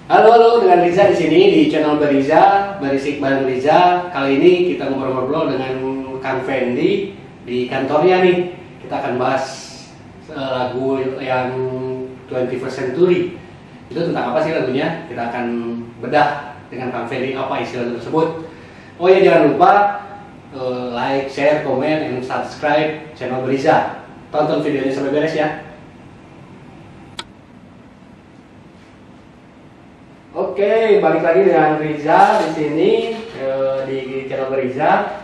Halo, dengan Riza di sini di channel Beriza, Berisik bareng Riza. Kali ini kita ngobrol-ngobrol dengan Kang Fendi di kantornya nih. Kita akan bahas lagu yang 21st Century. Itu tentang apa sih lagunya? Kita akan bedah dengan Kang Fendi apa isi lagu tersebut. Oh ya, jangan lupa like, share, komen, and subscribe channel Beriza. Tonton videonya sampai beres ya. Oke, balik lagi dengan Riza di sini di channel Beriza.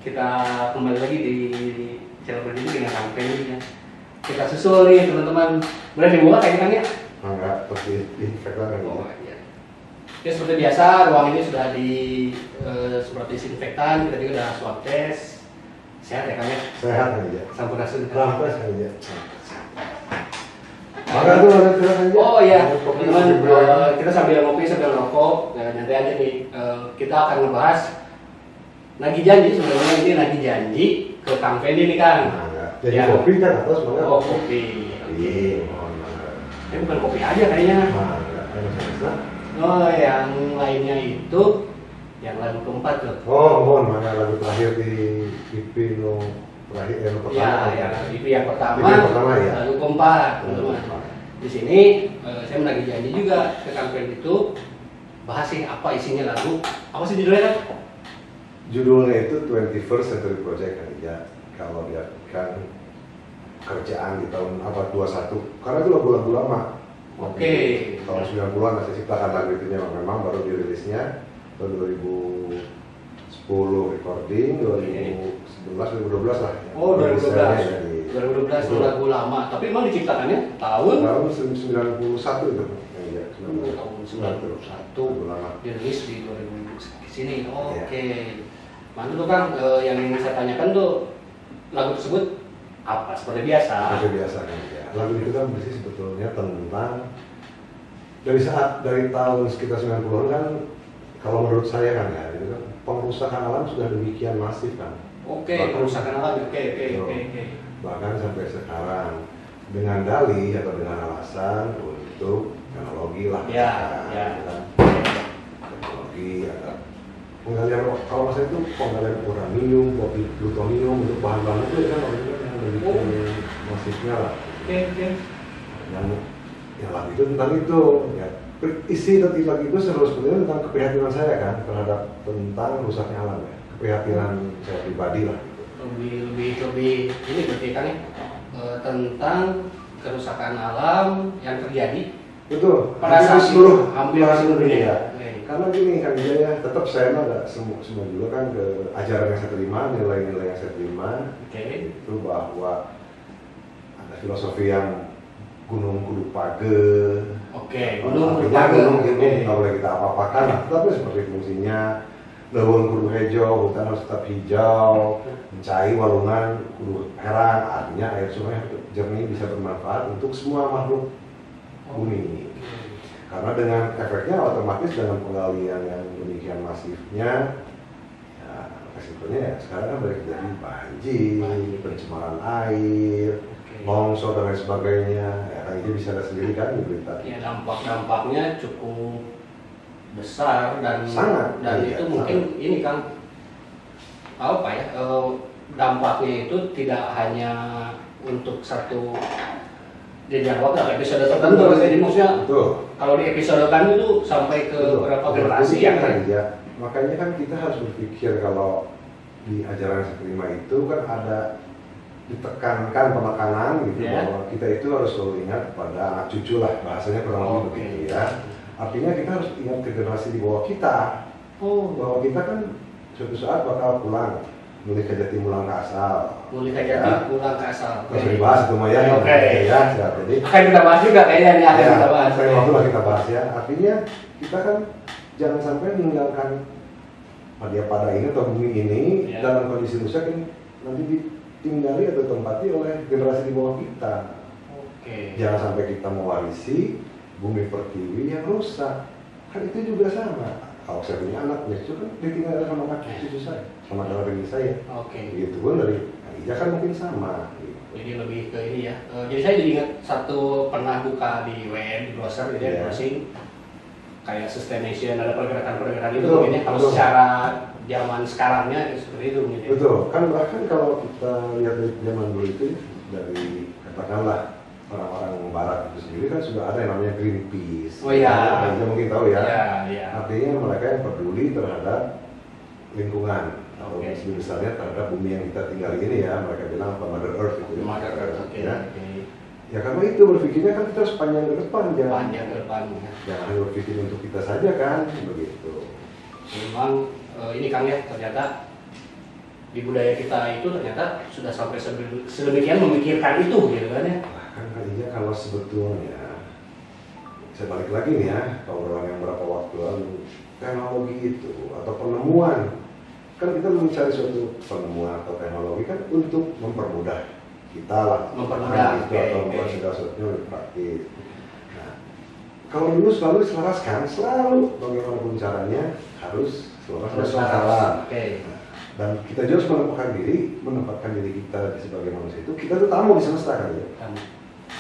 Kita kembali lagi di channel Beriza dengan Kang Fendi ya. Kita susul nih teman-teman. Boleh dibuka kayaknya Kang ya? Enggak, seperti disinfektan kan? Oh iya. Ya seperti biasa, ruang ini sudah semprot disinfektan. Kita juga sudah swab test. Sehat ya Kang ya? Sehat aja. Sampurasun. Sampai saja. Maka tuh ada aja. Oh iya, teman-teman, kita sambil ngopi sambil rokok, nanti aja nih kita akan ngebahas nagih janji. Sebenarnya ini nagih janji ke Kang Fendi nih Kang. Nah, jadi Ya. kopi kan atau semuanya? Oh kopi. Iya, mohon maaf. Ini bukan kopi aja kayaknya. Nah, enggak, ada. Oh yang lainnya itu yang lagu keempat tuh. Oh, mohon mana lagu terakhir di IP no terakhir yang pertama. Ya, itu yang pertama. Itu yang pertama ya. Lagu keempat, teman-teman. Di sini saya menagih janji juga ke Kang Fendi itu bahas sih apa isinya lagu. Apa sih judulnya kan? Judulnya itu 21st Century Project kan ya. Kalau dia kan kerjaan di tahun abad 21. Karena itu lagu-lagu lama. Oke. Tahun 90-an masih ciptakan lagu itu memang baru dirilisnya tahun 2010 recording, 2011 2012 lah. Oh 2012. Ya, 2012 itu lagu lama, tapi emang diciptakannya tahun 91 itu. Ya, tahun 91 lama. dirilis di 2000 sini. Oke. Ya. Mantu tuh Kang, yang ingin saya tanyakan tuh lagu tersebut apa? Seperti biasa. Seperti biasa kan ya. Lagu itu kan berisi sebetulnya tentang dari tahun sekitar 90-an kan, kalau menurut saya kan ya, itu kan pengrusakan alam sudah demikian masif kan. Oke, kerusakan alam. Oke. Bahkan sampai sekarang dengan dalih atau dengan alasan untuk teknologi lah. Ya. Teknologi ada penggalian, kalau masa itu penggalian uranium, plutonium untuk bahan-bahan itu kan orang itu yang lebih masifnya lah. Oke. Yang lagu itu tentang itu ya. Isi dari lagu itu sebetulnya tentang keprihatinan saya kan terhadap tentang rusaknya alam ya, keprihatinan saya pribadi lah. Lebih ini berarti kan ya, tentang kerusakan alam yang terjadi Betul. pada saat hampir seluruh dunia. Ya. Karena gini kan dia ya, tetap saya mah nggak semua juga kan ke ajaran yang saya terima, nilai-nilai yang saya terima. Itu bahwa ada filosofi yang gunung kudu page. Gunung kudu Artinya page. gunung itu nggak boleh kita apa-apakan, tapi seperti fungsinya. Daun kudu hijau, hutan harus tetap hijau, mencai walungan kudu herang, artinya air sungai jernih bisa bermanfaat untuk semua makhluk bumi. Karena dengan efeknya otomatis dengan penggalian yang demikian masifnya, ya resikonya ya sekarang kan banyak jadi banjir, pencemaran air, longsor dan lain sebagainya. Ya kan itu bisa ada sendiri kan di berita. Ya dampaknya cukup besar dan Sangat, itu mungkin ini Kang apa ya, dampaknya itu tidak hanya untuk satu jenjang waktu episode tertentu. Jadi maksudnya kalau di episode kan itu sampai ke berapa generasi ya kan? Ya, makanya kan kita harus berpikir kalau di ajaran yang saya terima itu kan ada ditekankan penekanan gitu bahwa kita itu harus selalu ingat pada anak cucu lah, bahasanya kurang lebih begitu ya. Artinya kita harus ingat ke generasi di bawah kita, bahwa kita kan suatu saat bakal pulang, mulai ke jati pulang ke asal. Pulang ke asal. Terus dibahas itu ya. Ya, jadi akan kita bahas juga kayaknya nih, akan kita bahas. Waktu lah kita bahas ya. Artinya kita kan jangan sampai meninggalkan pada ini atau bumi ini dalam kondisi rusak ini nanti ditinggali atau tempati oleh generasi di bawah kita. Jangan sampai kita mewarisi bumi pertiwi yang rusak. Kan itu juga sama. Kalau saya punya anak, itu kan ditinggal sama kakek cucu saya, sama kakak bini saya. Begitu pun dari Ija kan mungkin sama. Jadi lebih ke ini ya. Jadi saya jadi ingat pernah buka di WM di browser, jadi browsing kayak sustaination, ada pergerakan-pergerakan itu Betul, mungkin ya, kalau betul. secara zaman sekarangnya seperti itu mungkin ya. Betul, kan bahkan kalau kita lihat dari zaman dulu itu dari katakanlah orang-orang barat itu sendiri kan sudah ada yang namanya Greenpeace. Oh iya. Anda mungkin tahu ya. Iya, iya. Artinya mereka yang peduli terhadap lingkungan atau Oke. misalnya terhadap bumi yang kita tinggal ini ya, mereka bilang apa Mother Earth itu ya. Mother Earth, oke. Ya. Oke. Ya karena itu berpikirnya kan kita harus panjang ke depan, Panjang ke depan ya. jangan hanya berpikir untuk kita saja kan, begitu. Memang ini Kang ya, ternyata di budaya kita itu ternyata sudah sampai sedemikian memikirkan itu gitu kan ya. Bahkan kalinya kalau sebetulnya saya balik lagi nih ya, obrolan yang berapa waktu lalu, teknologi itu atau penemuan, kan kita mencari suatu penemuan atau teknologi kan untuk mempermudah kita lah, Mempermudah, itu atau membuat segala sesuatunya lebih praktis. Nah, kalau dulu selalu diselaraskan, selalu bagaimanapun caranya harus selaras dan masalah. Oke. Dan kita juga harus menempatkan diri kita sebagai manusia itu, kita tuh tamu di semesta kan ya.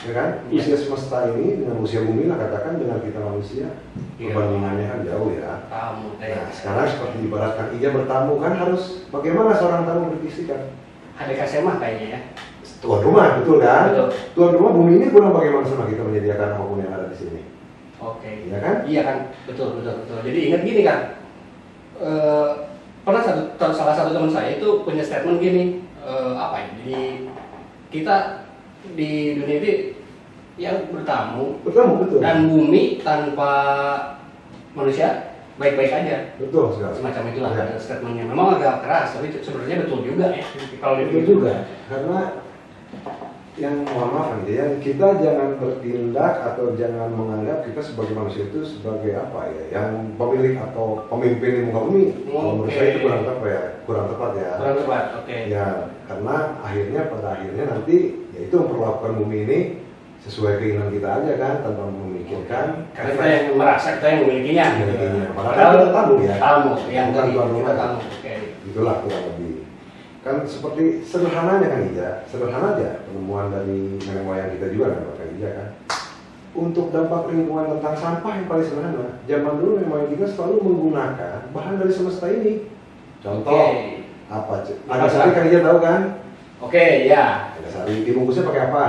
Ya kan? Iya. Usia semesta ini dengan usia bumi lah katakan dengan kita manusia, Iya. perbandingannya kan jauh ya. Tamu Nah, sekarang seperti ibaratkan Ija bertamu kan harus bagaimana seorang tamu berisikan? ada kasemah kayaknya ya. Tuan rumah, betul kan? Betul. Tuan rumah bumi ini kurang bagaimana sama kita menyediakan apapun yang ada di sini. Oke. Iya kan? Iya kan, betul. Jadi ingat gini kan, pernah salah satu teman saya itu punya statement gini, apa ya? Jadi kita di dunia ini yang bertamu Betul. dan bumi tanpa manusia baik-baik aja. Betul sekali. Semacam itulah Ya. ada statementnya. Memang agak keras, tapi sebenarnya betul juga ya. Kalau Itu dipikir juga karena yang mohon maaf nih ya, kita jangan bertindak atau jangan menganggap kita sebagai manusia itu sebagai apa ya, yang pemilik atau pemimpin di muka bumi. Kalau menurut saya itu kurang tepat ya, kurang tepat ya. kurang tepat. Oke. Ya, karena pada akhirnya nanti yaitu memperlakukan bumi ini sesuai keinginan kita aja kan, tanpa memikirkan Karena kita yang merasa kita yang memilikinya. Memilikinya. Padahal kita tamu ya. Tamu, yang Bukan tadi tuan kita rumah. tamu. Oke. Itulah kurang lebih. Kan seperti sederhananya kan Ija, sederhana aja penemuan dari nenek moyang kita juga kan Pak Ija kan. Untuk dampak lingkungan tentang sampah yang paling sederhana, zaman dulu nenek moyang kita selalu menggunakan bahan dari semesta ini. Contoh Oke. apa? Ada sari kan Ija tahu kan? Oke, ya. Ada sari, dibungkusnya pakai apa?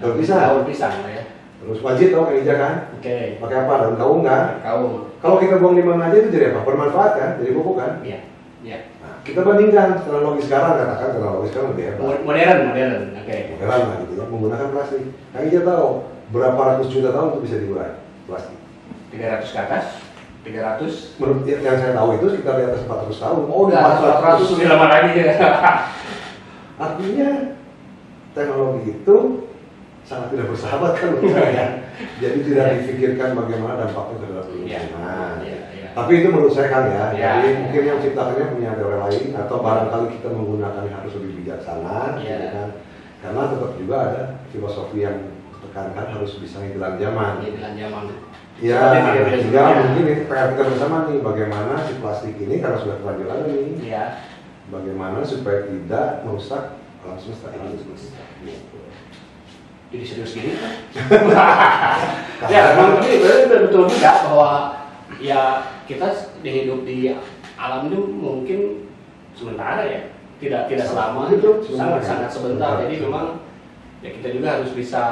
Daun pisang. Daun pisang lah ya. Terus wajit tahu kan Ija kan? Oke. Pakai apa? Daun kaung kan? Kaum. Kalau kita buang di mana aja itu jadi apa? Bermanfaat kan? Jadi pupuk kan? Iya. Iya. Nah, kita bandingkan teknologi sekarang, katakan teknologi sekarang lebih hebat. Modern. Oke. Modern lah gitu ya, menggunakan plastik. Kang Ija tahu berapa ratus juta tahun itu bisa diurai plastik. 300 ke atas. 300. Menurut yang saya tahu itu sekitar di atas 400 tahun. Oh, udah 400 lebih lama lagi ya. Artinya teknologi itu sangat tidak bersahabat kan menurut saya. Jadi tidak dipikirkan bagaimana dampaknya terhadap lingkungan. Iya. Tapi itu menurut saya kan ya, Ya. jadi mungkin yang ciptakannya punya teori lain atau barangkali kita menggunakannya harus lebih bijaksana, Ya. gitu kan? Karena tetap juga ada filosofi yang tekankan harus bisa ngikutin zaman. Ini bilang zaman. Ya, Seperti video-video tinggal sebelumnya. mungkin ini PR kita bersama nih, bagaimana si plastik ini karena sudah terlanjur ada nih, Iya. bagaimana supaya tidak merusak alam semesta ini. Jadi serius gini kan? Ya, memang tapi betul juga bahwa ya kita hidup di alam itu mungkin sementara ya, tidak selama, Betul, sangat sebentar. Betul. Jadi memang ya kita juga harus bisa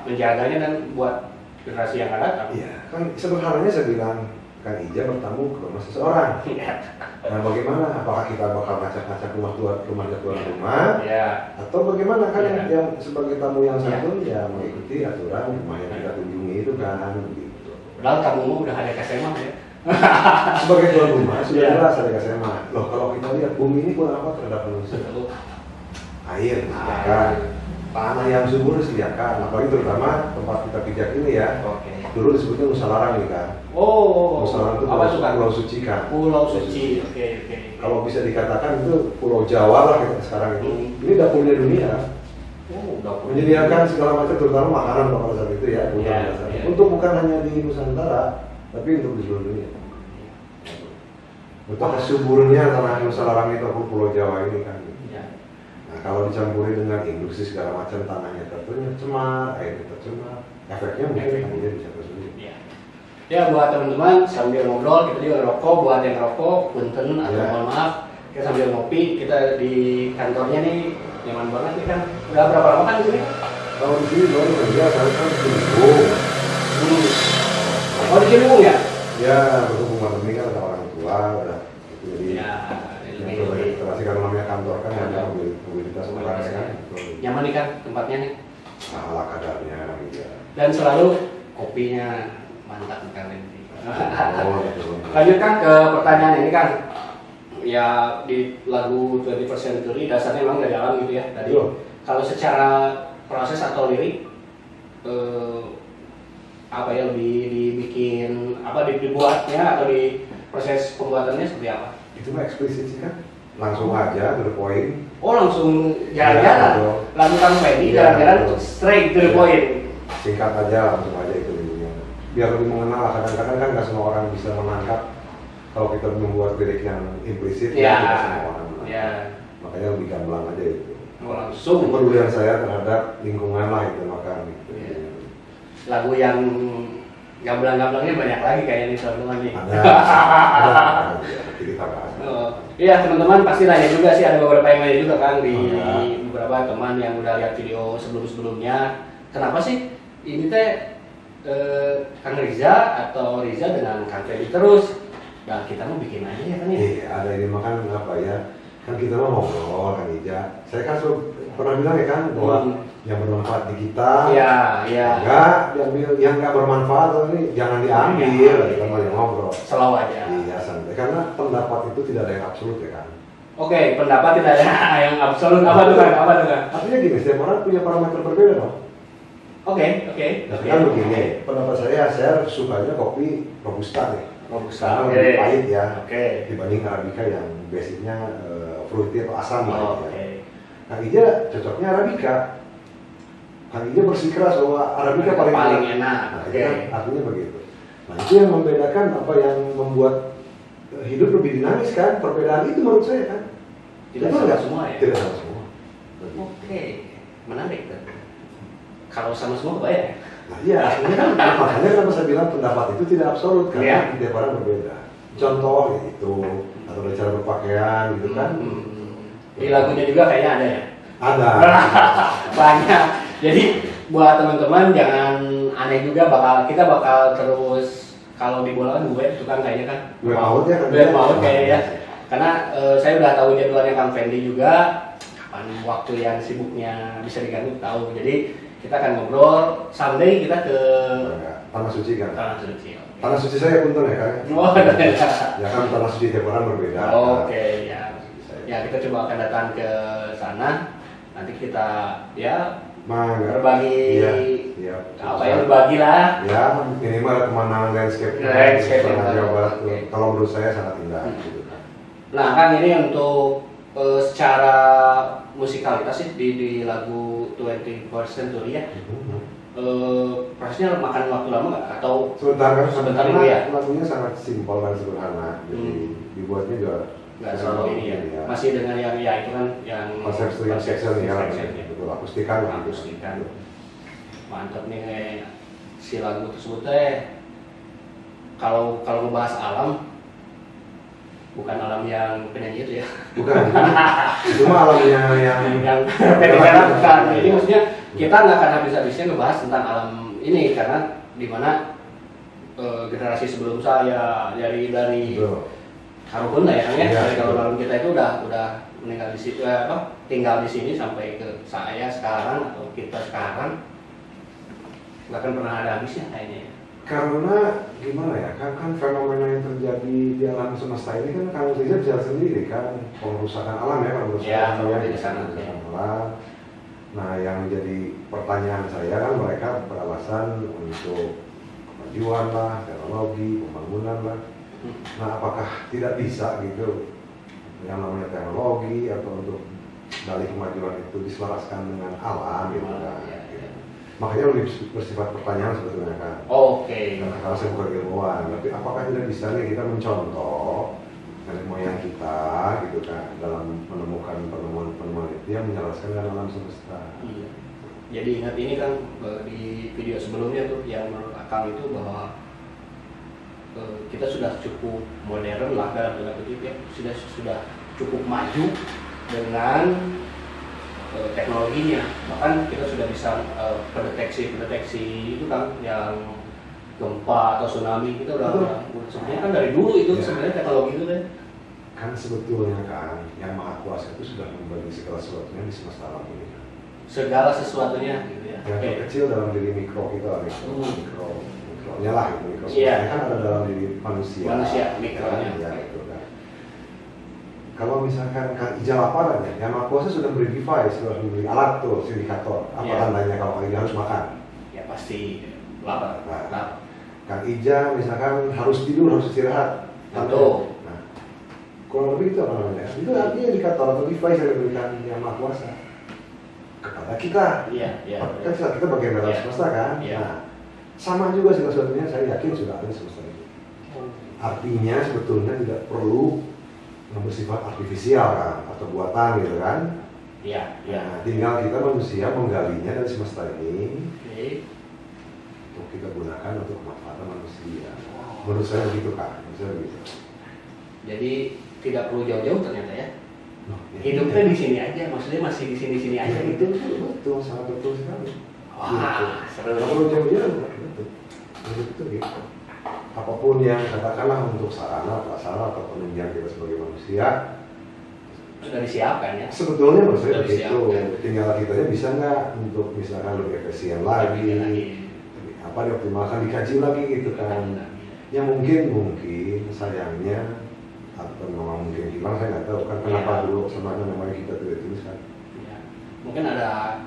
menjaganya dan buat generasi yang akan datang. Iya, kan sederhananya saya bilang, Kang Ija bertamu ke rumah seseorang. Nah, bagaimana? Apakah kita bakal ngacak-ngacak rumahnya tuan rumah? Ya, Atau bagaimana kan Ya. yang sebagai tamu yang Ya. satu ya mengikuti aturan rumah yang kita kunjungi itu kan gitu. padahal kamu udah ada kesemah ya. Sebagai tuan rumah sudah Ya. jelas ada SMA. Loh kalau kita lihat bumi ini kurang apa terhadap manusia? Air disediakan, tanah yang subur disediakan, apalagi terutama tempat kita pijak ini ya. Oke. Dulu disebutnya Nusa Larang nih kan. Oh, Nusa Larang itu apa tuh kan? pulau suci kan. Pulau Suci. Oke. Kalau bisa dikatakan itu Pulau Jawa lah kita sekarang itu. Ini dapurnya dunia. Oh, dapur. Menyediakan segala macam terutama makanan pada saat itu ya, Iya, dasar. iya. Untuk bukan hanya di Nusantara, tapi untuk di seluruh dunia. Betapa suburnya tanah Nusa Larang itu Pulau Jawa ini kan. Ya. Nah kalau dicampuri dengan industri segala macam tanahnya tercemar, airnya tercemar, efeknya mungkin Efek. kan dia bisa tersulit. Ya. Ya buat teman-teman sambil ngobrol, kita juga rokok, buat yang rokok, punten atau mohon maaf, kita sambil ngopi, kita di kantornya nih nyaman banget nih kan. Udah berapa lama kan di sini? Kalau di sini baru kerja, saya kan di Ciliwung. Oh di Ciliwung ya? Ya, berhubung pandemi kan ada orang tua, udah gitu, jadi Ya, yang terbaik karena namanya kantor kan ada mobilitas orang kan. nyaman nih kan tempatnya nih. Nah, ala kadarnya gitu ya. Dan selalu kopinya mantap nih kan ini. Oh, betul. Lanjut kan ke pertanyaan ini kan. Ya di lagu 21st Century dasarnya memang dari alam gitu ya tadi. Kalau secara proses atau lirik apa ya lebih dibikin apa dibuatnya atau di proses pembuatannya seperti apa? Itu mah eksplisit sih kan, langsung aja to the point. Oh langsung jalan-jalan, Ya, langsung Kang Fendi Ya, jalan-jalan betul. straight to the Ya. point. Singkat aja, langsung aja itu intinya. Biar lebih mengenal, kadang-kadang kan nggak semua orang bisa menangkap kalau kita membuat lirik yang implisit Ya, tidak semua orang menangkap. ya. Makanya lebih gamblang aja itu. Oh, langsung Kepedulian saya terhadap lingkungan lah itu makanya gitu. Ya. Lagu yang gamblang-gamblangnya banyak lagi kayaknya nih teman-teman nih. Ada, nanti kita bahas. Oh, iya teman-teman pasti nanya juga sih ada beberapa yang nanya juga kan di Oh, beberapa teman yang udah lihat video sebelum-sebelumnya. Kenapa sih ini teh Kang Riza atau Riza dengan Kang Fendi terus? Dan kita mau bikin aja ya kan ya. Iya, ada ini makan apa ya? Kan kita mah ngobrol kan Ija. Saya kan pernah bilang ya kan bahwa yang bermanfaat di kita. Iya, iya. Enggak, yang nggak bermanfaat ini jangan diambil. Kita mau yang ngobrol. Selalu aja. Iya, santai. Karena pendapat itu tidak ada yang absolut ya kan. Oke, pendapat tidak ada yang absolut. Apa tuh kan? Apa tuh kan? Artinya gini, setiap orang punya parameter berbeda dong. Oke. Kan begini, pendapat saya sukanya kopi robusta nih. Robusta. Karena Oke. lebih pahit ya. Oke. Dibanding arabica yang basicnya fruity atau asam lah. Oh, ya. oke. Kang Ija cocoknya arabica. Kang Ija bersikeras bahwa arabica paling enak. Nah, Oke. itu kan artinya begitu. Nah, itu yang membedakan apa yang membuat hidup lebih dinamis kan. Perbedaan itu menurut saya kan. Tidak Betul sama nggak? semua ya. Tidak sama semua. Begitu. Oke, menarik kan? Kalau sama semua kebayang ya? Nah, iya, ini kan makanya kenapa saya bilang pendapat itu tidak absolut karena Iya. tiap orang berbeda. Contoh ya itu atau dari cara berpakaian gitu kan. Di lagunya juga kayaknya ada ya? Ada. Banyak. Jadi buat teman-teman jangan aneh juga kita bakal terus kalau di bola kan duet itu kan kayaknya kan. Duet maut ya kan? Duet maut kayaknya ya. Karena saya udah tahu jadwalnya Kang Fendi juga kapan waktu yang sibuknya bisa diganggu tahu. Jadi kita akan ngobrol someday kita ke Tanah suci kan. Tanah Suci. Tanah suci saya punten ya kan. Oh, Ya kan tanah suci tiap orang berbeda. Oke, ya. Ya kita coba akan datang ke sana. Nanti kita ya Mangga. berbagi Iya. apa ya berbagi lah. Ya minimal pemandangan landscape. Landscape yang Jawa Barat bagus. tuh. Oke. Kalau menurut saya sangat indah. Gitu kan. Nah kan ini untuk secara musikalitas sih di lagu 21st Century ya. Prosesnya makan waktu lama nggak? Atau Sebentar kan, Sebentar karena dulu ya. lagunya sangat simpel dan sederhana, jadi dibuatnya juga nggak selalu ini ya? Masih dengan yang ya itu kan yang konsep string section ya, sectionnya. betul akustikan, Akustikan. Mantap nih kayak si lagu tersebut teh. Kalau ngebahas alam, bukan alam yang penyanyi itu ya. Bukan, cuma alamnya yang Fenomena bukan. Jadi maksudnya kita nggak akan habis-habisnya ngebahas tentang alam ini karena dimana generasi sebelum saya dari betul. Harupun lah ya, Iya, dari betul. kalau kita itu udah meninggal di situ tinggal di sini sampai ke saya sekarang atau kita sekarang nggak akan pernah ada habisnya kayaknya. Karena gimana ya, kan fenomena yang terjadi di alam semesta ini kan Kang Riza bisa sendiri kan, pengrusakan alam ya, pengrusakan Ya, alam, kalau di sana, pengrusakan alam. Nah, yang jadi pertanyaan saya kan mereka beralasan untuk kemajuan lah, teknologi, pembangunan lah. Nah, apakah tidak bisa gitu yang namanya teknologi atau untuk dalih kemajuan itu diselaraskan dengan alam gitu kan? Ya. Makanya lebih bersifat pertanyaan sebetulnya kan. Oke. Karena kalau saya bukan ilmuwan, tapi apakah tidak bisa nih kita mencontoh nenek moyang kita gitu kan dalam menemukan penemuan-penemuan itu yang menjelaskan dengan alam semesta. Iya. Jadi ingat ini kan di video sebelumnya tuh yang menurut Akang itu bahwa kita sudah cukup modern lah dalam tanda kutip ya, sudah cukup maju dengan teknologinya. Bahkan kita sudah bisa pendeteksi itu kan yang gempa atau tsunami, kita udah sebenarnya kan dari dulu itu sebenarnya teknologi itu kan sebetulnya kan yang maha kuasa itu sudah membagi segala sesuatunya di semesta alam ini kan. Segala sesuatunya gitu ya. Yang terkecil dalam diri mikro kita, mikronya lah itu mikro. Iya. Kan ada dalam diri manusia. Mikronya. Ya, itu kan. Kalau misalkan Kang Ijal laparan ya, yang maha kuasa sudah beri device, sudah memberi alat tuh, indikator. Apa tandanya kalau Kang Ijal harus makan? Ya pasti lapar. Nah, Kang Ijal misalkan harus tidur, harus istirahat. Tentu. Nah, kurang lebih itu apa namanya? Itu artinya indikator atau device yang diberikan yang maha kuasa kepada kita. Iya. Kan kita bagian dari semesta kan. Iya. Nah, sama juga segala sesuatunya saya yakin sudah ada di semesta ini. Artinya sebetulnya tidak perlu yang bersifat artifisial kan atau buatan gitu kan. Iya. Nah, tinggal kita manusia menggalinya dari semesta ini. Oke. Untuk kita gunakan untuk kemanfaatan manusia. Menurut saya begitu kan. Menurut saya begitu. Jadi tidak perlu jauh-jauh ternyata ya. Hidupnya di sini aja, maksudnya masih di sini aja gitu. Betul, sangat betul sekali. Wah, seru. Nggak perlu jauh-jauh, betul. Hidup itu gitu. Apapun yang katakanlah untuk sarana, prasarana atau penunjang kita sebagai manusia sudah disiapkan ya. Sebetulnya menurut saya Sudah begitu. disiapkan. Tinggal kitanya bisa nggak untuk misalkan lebih efisien lagi, apa dioptimalkan, dikaji lagi gitu kan. Ya mungkin sayangnya atau memang mungkin hilang, saya nggak tahu kan kenapa dulu sama namanya kita tidak tuliskan. Ya. Mungkin ada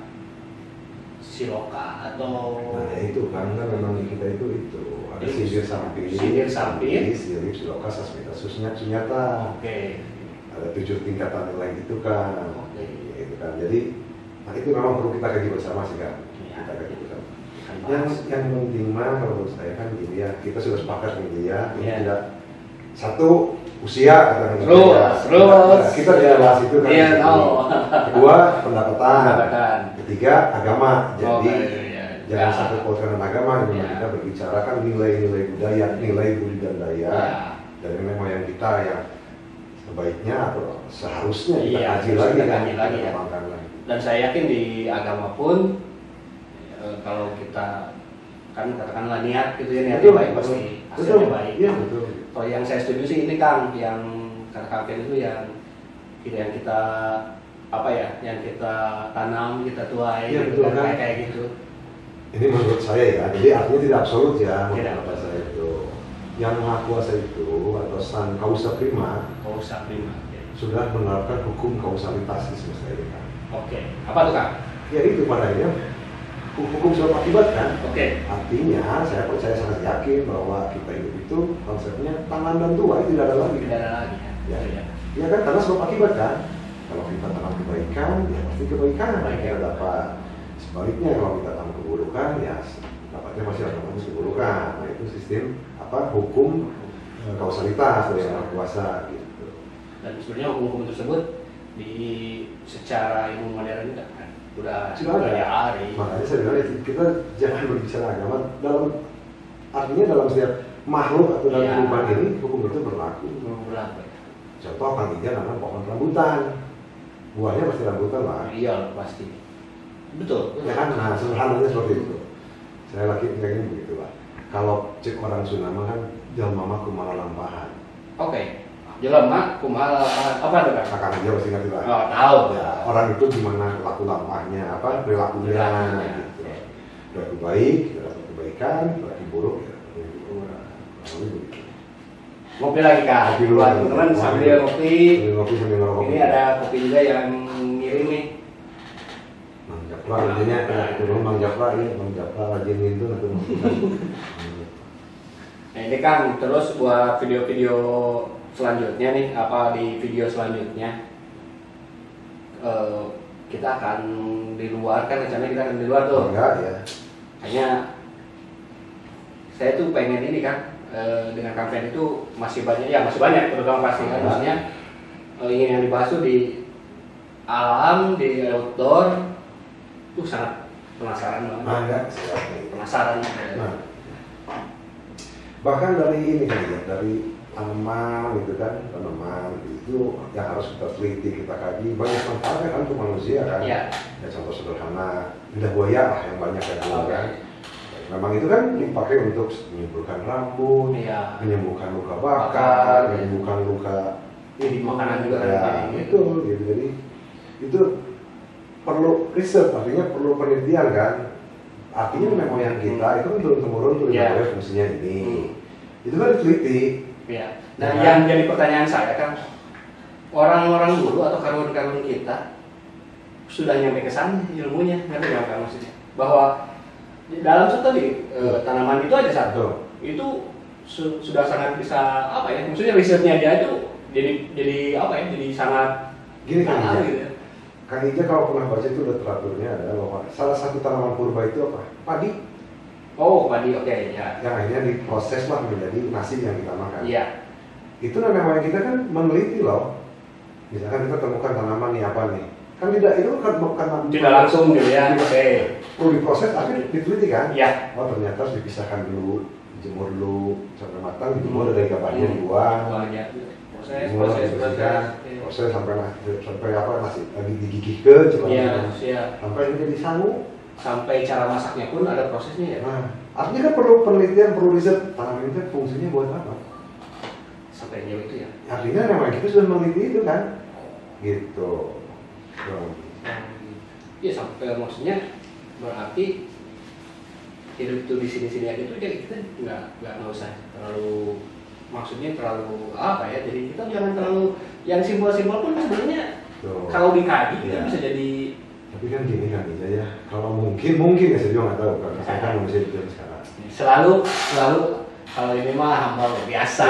siloka atau Nah itu kan memang di kita itu ada sindir samping, sirip, siloka, sasmita, sunyata. Oke. Ada 7 tingkatan nilai itu kan. Oke. Itu kan. Jadi itu memang perlu kita kaji bersama sih kan. Ya. Kita kaji bersama. Yang penting mah kalau menurut saya kan gini ya, kita sudah sepakat nih ya, ini tidak satu usia kata terus kita tidak bahas itu kan. Iya, Kedua pendapatan. Ketiga agama. Jadi jangan Ya. satu pautkan dengan agama, kita berbicara kan nilai-nilai budaya, nilai budi dan daya. Dan memang yang kita yang sebaiknya atau seharusnya kita kaji lagi kan. Ya. Dan saya yakin di agama pun kalau kita kan katakanlah niat gitu ya, niatnya baik pasti hasilnya baik. Iya betul. Kalau yang saya setuju sih ini Kang, yang kata Kang Ken itu yang kita apa ya, yang kita tanam, kita tuai, ya, gitu betul, kan, kan? kayak gitu. Ini menurut saya ya, jadi artinya tidak absolut ya Tidak. menurut saya itu. Yang maha kuasa itu atau san kausa prima Kausa prima. sudah menerapkan hukum kausalitas di semesta ini kan. Oke. Apa tuh Kang? Ya itu padanya hukum sebab akibat kan. Oke. Artinya saya percaya sangat yakin bahwa kita hidup itu konsepnya tangan dan tuai tidak ada lagi. Tidak ada lagi ya. Ya. Ya kan karena sebab akibat kan. Kalau kita tanam kebaikan ya pasti kebaikan. Kita dapat. Sebaliknya kalau kita tanam keburukan ya dapatnya masih otomatis keburukan. Nah itu sistem hukum kausalitas dari yang maha kuasa gitu. Dan sebenarnya hukum-hukum tersebut di secara ilmu modern kan udah hari. Makanya saya bilang kita jangan berbicara agama artinya dalam setiap makhluk atau dalam kehidupan ini hukum itu berlaku. Contoh Kang Ija nanam pohon rambutan, buahnya pasti rambutan lah. Iya pasti. Betul. Ya kan, nah sederhananya seperti itu. Saya kayaknya begitu lah. Kalau cek orang Sunda kan jalma kumala lampahan. Oke. Jelema kumala apa tuh Kang? Kakak aja pasti ngerti lah. Oh, tahu. Ya, orang itu gimana laku lampahnya, perilakunya gitu. Perilaku baik, perilaku kebaikan, perilaku buruk, ya begitu. Ngopi lagi Kak. Ngopi dulu. Teman-teman sambil ngopi. Sambil ngerokok. Ini ada kopi juga yang ngirim nih. Mang Japra, intinya itu Mang Japra ya, Mang Japra rajin itu nanti. Nah ini Kang, terus buat video-video selanjutnya nih, di video selanjutnya kita akan di luar kan, rencananya kita akan di luar tuh. Enggak ya. Hanya saya tuh pengen ini kan, dengan kampanye itu masih banyak terutama pasti kan, maksudnya ingin yang dibahas tuh di alam, di outdoor, tuh sangat penasaran banget. Enggak. Penasaran. Bahkan dari ini kan ya, dari tanaman gitu kan, tanaman itu yang harus kita teliti, kita kaji, banyak manfaatnya kan untuk manusia kan. Iya. Ya contoh sederhana, lidah buaya lah yang banyak yang kan. Memang itu kan dipakai untuk menyembuhkan rambut, Iya. menyembuhkan luka bakar, menyembuhkan luka Jadi makanan juga ya, kan. itu gitu. Jadi itu perlu riset, artinya perlu penelitian kan. Artinya memang yang kita itu kan turun-temurun tuh lidah buaya fungsinya ini. Itu kan diteliti. Ya. Nah, yang jadi pertanyaan saya kan, orang-orang dulu atau karun-karun kita sudah nyampe ke sana ilmunya, ngerti nggak kan maksudnya? Bahwa di dalam satu tanaman itu aja satu, itu sudah sangat bisa apa ya? Maksudnya risetnya dia itu jadi apa ya? Jadi sangat Gini kan mahal Ija, gitu ya. Kang Ija kalau pernah baca itu literaturnya ada bahwa salah satu tanaman purba itu apa? Padi. Oh, padi, oke, ya. Yang akhirnya diproses lah menjadi nasi yang kita makan. Iya. Itu namanya kita kan meneliti loh. Misalkan kita temukan tanaman nih apa nih? Kan tidak itu kan bukan Tidak langsung gitu ya. Oke. perlu diproses tapi diteliti kan? Iya. Oh ternyata harus dipisahkan dulu, dijemur dulu sampai matang, dijemur dari gabahnya dibuang, Banyak. Proses, dijemur, proses, dibersihkan, proses. proses sampai apa masih lagi digigihkan, coba Iya, iya. sampai menjadi sangu. Sampai cara masaknya pun ada prosesnya ya. Nah, artinya kan perlu penelitian, perlu riset tanaman itu fungsinya buat apa? Sampai jauh itu ya. Artinya memang kita sudah meneliti itu kan, gitu. Iya, sampai maksudnya berarti hidup itu di sini-sini aja tuh jadi kita nggak usah terlalu, maksudnya terlalu apa ya, jadi kita jangan terlalu yang simpel-simpel pun sebenarnya kalau dikaji itu bisa jadi. Tapi kan gini kan Ija ya, kalau mungkin ya saya juga nggak tahu karena saya kan manusia juga sekarang. Selalu kalau ini mah hambal biasa.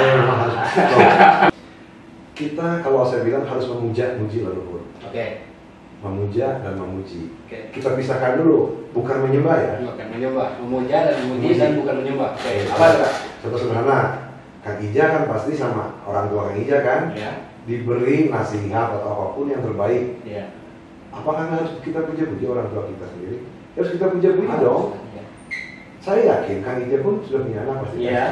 Kita kalau saya bilang harus memuji leluhur. Oke. Memuja dan memuji. Oke. Kita pisahkan dulu, bukan menyembah ya. Bukan menyembah, memuja dan memuji dan bukan menyembah. Oke. Apa itu Kak? Contoh sederhana, Kang Ija kan pasti sama orang tua Kang Ija kan, Ya. diberi nasihat atau apapun yang terbaik. Iya. Apakah harus kita puja-puji orang tua kita sendiri? Harus kita puja-puji dong. Iya. Saya yakin Kang Ija pun sudah punya anak pasti. Iya.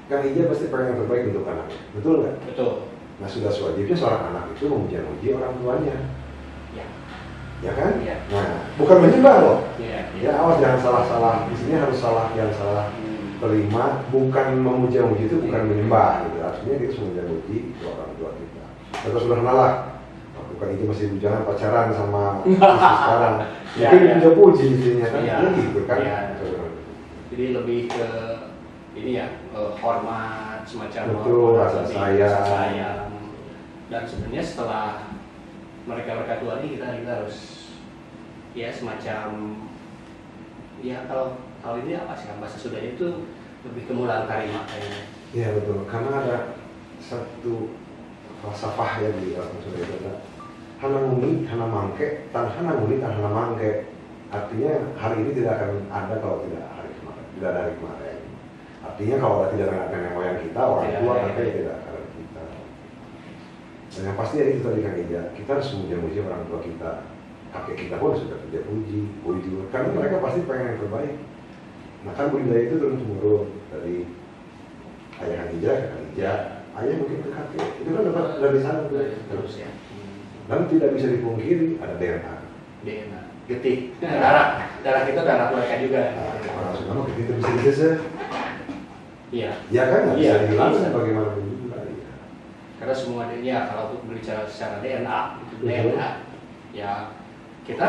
Kang Ija pasti pengen yang terbaik untuk anaknya, betul nggak? Betul. Nah sudah sewajibnya seorang anak itu memuji orang tuanya, Ya. ya kan? Iya. Nah bukan menyembah loh. Iya. Ya awas jangan salah-salah. Di sini harus salah, yang salah terima. Bukan memuji itu bukan menyembah. Gitu. Artinya kita harus memuji orang tua kita. Contoh sederhana lah. Waktu Kang Ija masih bujangan pacaran sama istri sekarang, Ya, mungkin ya. dipuja-puji istrinya kan? Iya. Ya gitu kan? Iya. Jadi lebih ke ini ya, hormat semacam Betul, hormat, rasa lebih sayang. rasa sayang. Dan sebenarnya setelah mereka tua ini kita harus ya semacam ya kalau ini apa sih bahasa Sundanya itu lebih ke mulang karima kayaknya. Iya betul, karena ada satu falsafah ya di orang Sunda itu ada hana nguni, hana mangke, tan hana nguni, tan hana mangke. Artinya hari ini tidak akan ada kalau tidak hari kemarin, tidak ada hari kemarin. Artinya kalau tidak ada nenek moyang kita, orang tua kakek tidak akan ada kita. Dan yang pasti itu tadi Kang Ija, kita harus memuji orang tua kita. Kakek kita pun sudah puji, karena mereka pasti pengen yang terbaik. Nah kan budaya itu turun temurun dari ayah Kang Ija ke Kang Ija, ayah mungkin ke kakek, itu kan dapat dari sana tuh. Terus ya. Dan tidak bisa dipungkiri ada DNA. DNA, getik, darah kita darah mereka juga. Orang Sunda mah kita bisa disesat. Iya. Ya kan nggak bisa Iya, dibilang bisa. bagaimanapun juga. Ya. Karena semua ya kalau berbicara secara DNA, Betul. DNA, ya kita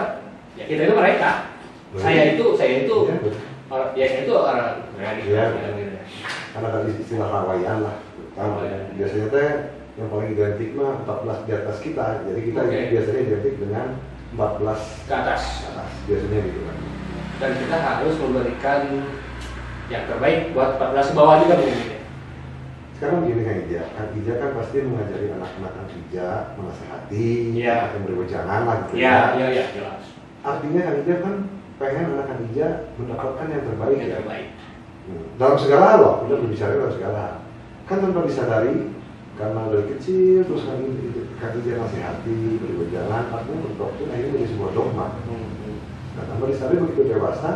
itu mereka. Saya itu Iya, betul. ya saya itu orang gitu. Iya. Gitu. Karena tadi istilah rawayan lah. Rawayan. Biasanya teh yang paling identik mah 14 di atas kita. Jadi kita Oke. biasanya identik dengan 14 Ke atas. atas. Biasanya gitu kan. Dan kita harus memberikan yang terbaik buat 14 ke bawah juga mungkin. Sekarang gini Kang Ija, Kang Ija kan pasti mengajari anak-anak Kang Ija, menasehati, Iya. yang berwejangan lah gitu Iya, jelas. Artinya Kang Ija kan pengen anak Kang Ija mendapatkan yang terbaik Yang ya. terbaik. Dalam segala hal loh, kita berbicara dalam segala hal. Kan tanpa disadari, karena dari kecil terus Kang Ija nasihati, berwejangan, artinya berdoktrin akhirnya menjadi sebuah dogma. Nah tanpa disadari begitu dewasa,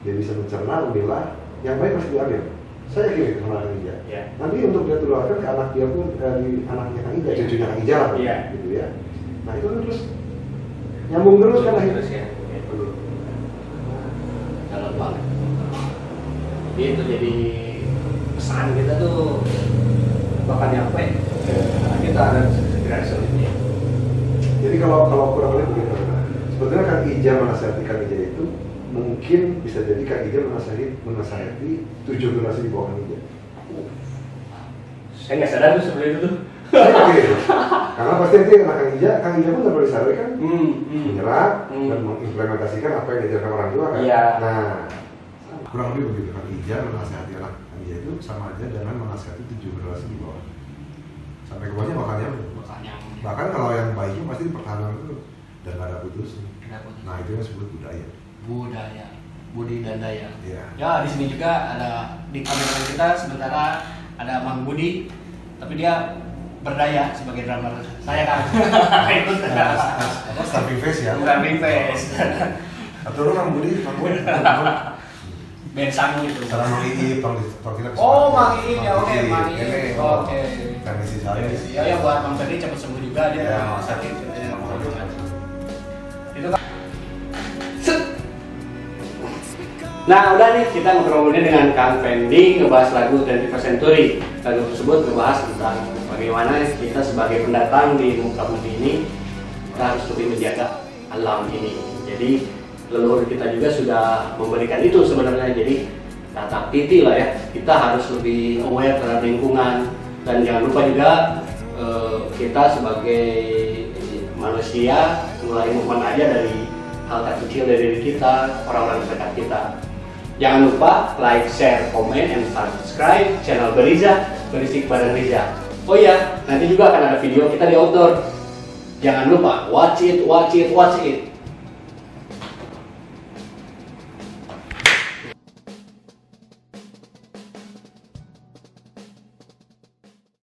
dia bisa mencerna, memilah, yang baik pasti diambil. Saya yakin itu sama Kang Ija. Ya. Nanti untuk dia tularkan ke anak dia pun dari anaknya Kang Ija, cucunya Kang Ija lah, Iya. gitu ya. Nah itu kan terus nyambung terus kan akhirnya. Terus ya. Dalam banget. Jadi itu jadi pesan kita tuh bakal nyampe ke kita dan generasi selanjutnya. Jadi kalau kurang lebih begitu. Sebetulnya Kang Ija menasihati Kang Ija itu mungkin bisa jadi Kang Ija menasihati 7 generasi di bawah Kang Ija. Saya nggak sadar tuh sebelum itu tuh. Oke. Karena pasti nanti anak Kang Ija pun perlu disadari kan menyerap dan mengimplementasikan apa yang diajarkan orang tua kan. Iya. Nah, kurang lebih begitu. Kang Ija menasihati anak Kang Ija itu sama aja dengan menasihati 7 generasi di bawah. Sampai ke bawahnya bakal nyambung. Bahkan kalau yang baiknya pasti dipertahankan terus dan gak ada putusnya. Nah itu yang disebut budaya. Budaya, budi dan daya. Iya. Ya di sini juga ada di kamera kita sementara ada Mang Budi, tapi dia berdaya sebagai drummer. Saya kan ikut Apa stamping face ya? Stamping face. Atau lu Mang Budi, Band sangu itu. Salah Mang Iip, kalau kita Oh, Mang Iip ya, oke, Mang Iip. Ini, Oke. teknisi saya. Ya buat Mang Ferdi cepat sembuh juga dia Ya. sakit. Itu kan. Nah udah nih kita ngobrol-ngobrolnya dengan Kang Fendi ngebahas lagu 21st Century. Lagu tersebut ngebahas tentang bagaimana kita sebagai pendatang di muka bumi ini kita harus lebih menjaga alam ini. Jadi leluhur kita juga sudah memberikan itu sebenarnya. Jadi tata titi lah ya, kita harus lebih aware terhadap lingkungan dan jangan lupa juga kita sebagai manusia mulai movement aja dari hal terkecil dari diri kita, orang-orang terdekat kita. Jangan lupa like, share, comment, and subscribe channel Beriza, Berisik Bareng Riza. Oh iya, nanti juga akan ada video kita di outdoor. Jangan lupa watch it, watch it, watch it.